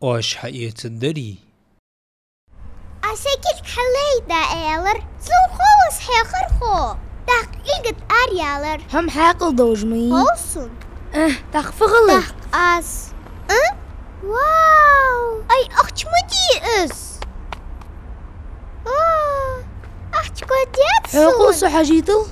واش حقيقة الدري أسكت حليدا إيلر سلو خالص حيخر خو داق إلقت أريالر هم حاقل دوجمي هولسون داق فغلق داق أس واو أي أختش مدي إس أختش قديت حقل سحاجيتل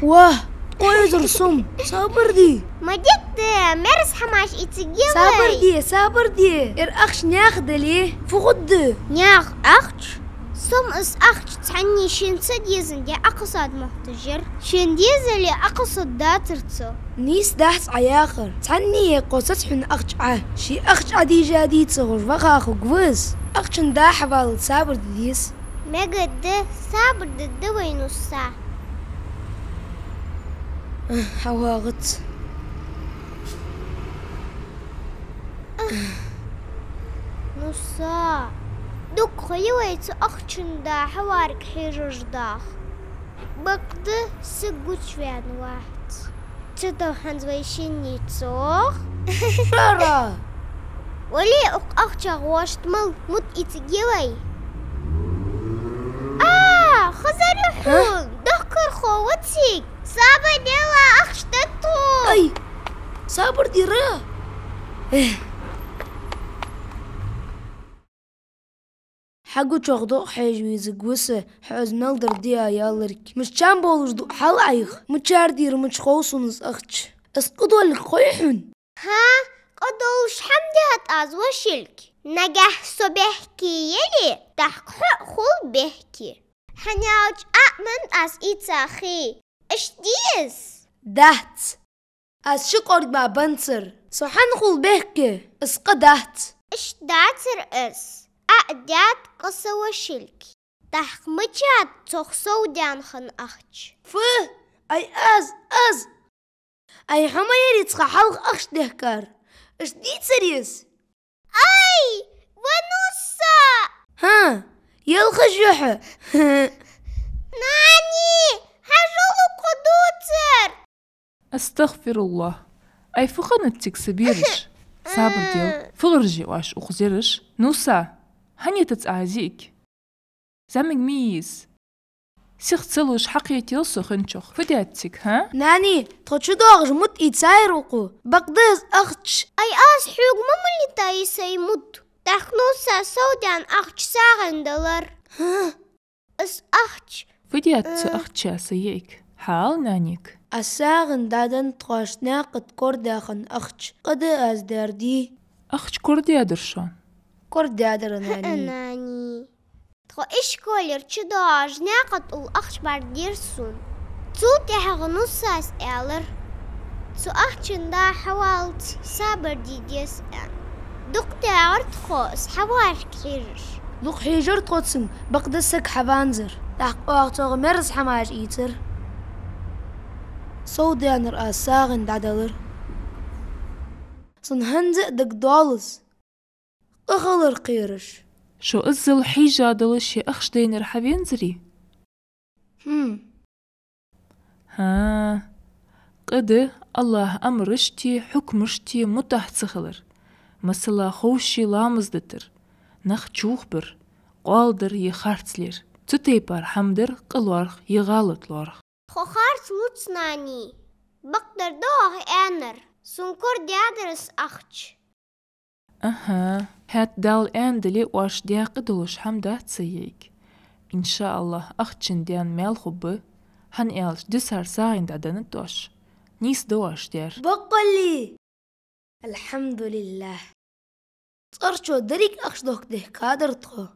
واه قويز رسوم صابر دي ما جيت مرس حماش إتجيوي صابر دي أخش ناخد ليه فغد نياخ أختش سم إس أختش تعني شين سديزن دي أقصد محتجر شين ديزن اللي أقصد داترتو نيس داحس عياخر تعني قوسس حن أخش شي أخش عدي جادي تصغر فخاخو قوز أخش نداح بالد صابر ديس مجد صابر ضد وينو الساعة حواغت نصا دوك خيويت أختشن دا حوارك حيرج داخ بقد سقوت شوان واحد تدو حنزويشيني تصوخ رارا ولي أختشا غواشت مل مت إتجيوي خزر يحون دكر خوتك صابر ديلا أختتو أي صابر دي را حقو تشغدو حيجوي زقوسة حوز نلدر ديا يالرك مش كان بولوش دو حال عيخ مشار دير مش خوصونز أختش اسقدو لك خويحون ها قدوش حمدي هتاز وشلك نجح صبحكي يلي تحقق خول بحكي حنياوج أأمن أس إتاخي إش ديس دهت أس شقرد ما بنصر صحن خول بحكي اسقدهت إش داتر إس أأدات قصة وشلك تحق مجاد تخصو دان خن أختش أي أز أي حمايري تخا حلق أخش دهكار إش ديت سريس أي ونصا ها يلخجوحة ناني حجلو قدوتر أستغفر الله أي فخنتك سبيرش صابر ديال فغرجي واش أخزرش نوسا هني تتعازيك زمك ميز سيختلوش حقيتي السخنشخ فدياتك ها ناني تخدشو دوغج مت يتسايرقو بقدس أختش أي آس حوق مملي تايسي مد تخنوسا سودان أختش ساغن دولار اس أختش فديات أختشا سيئك حال نانيك الساغن دادن تخاش ناقد كورداخن أختش قد أز داردي أختش كردي أدرشان كوردادر ناني ناني تخو إيش كولر تشداج ناقد الأختش بارديرسون تو تحق نصاس إيلر تو أختشن دا حوالت صابر دي ديس أن دقت عرض خوص حوار كيرش لوق حيجر تقدسن بقدسك حبانزر تحق أغتوغ مرس حماش إيتر سودانر أساغن دادلر صنهنزق دق دولز أغلر قيرش شو أزل حيجا دلشي أخش دين رحبين زري ها قد الله أمرشتي حكمشتي متحتسخلر مثلا خوشي لامزدتر نخ چوخبر قالدر يخارتسلير تتيبار حمدر قلورخ يغالط لورخ خو خارت لوتس ناني بقدر دوغ آنر سنكور ديادرس أختش هات دال اندلي واش دياق دلوش حمدا تسييك إن شاء الله أختشن ديان ميل خبه هن إيالش دسار ساين دادن الدوش نيس دوش دير بقلي الحمد لله ترشو دريك أخشدوك ده كادر تخو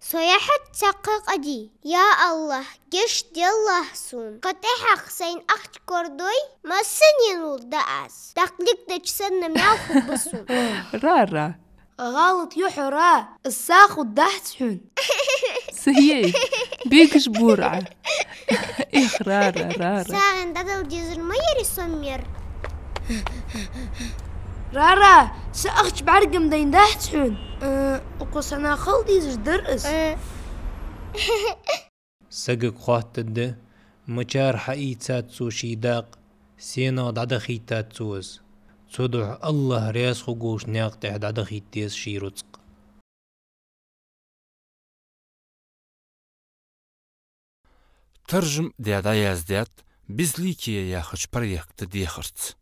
سيحت تقق أدي يا الله جش دي الله سون قطيحق سين أخت كردوي ما سنين ولدأس تقليك تجسن ميال خبصون رارا غلط يحرا الساخو دحتحون سيئك بيكش بورعة إخ رارا ساغن دادل ديزر ما يري سمير رارا سأختش بعرقم دين دحتحون وقصنا خلدي درس سقق خوات الده مجار حقيتات سو شيداق سينا دعدا خيتات سوز صدح الله رياس خقوش ناق تحت عدخي تيس شيروتق. ترجم ديادا يازديات بزليكي يا خش بريك تديخرت.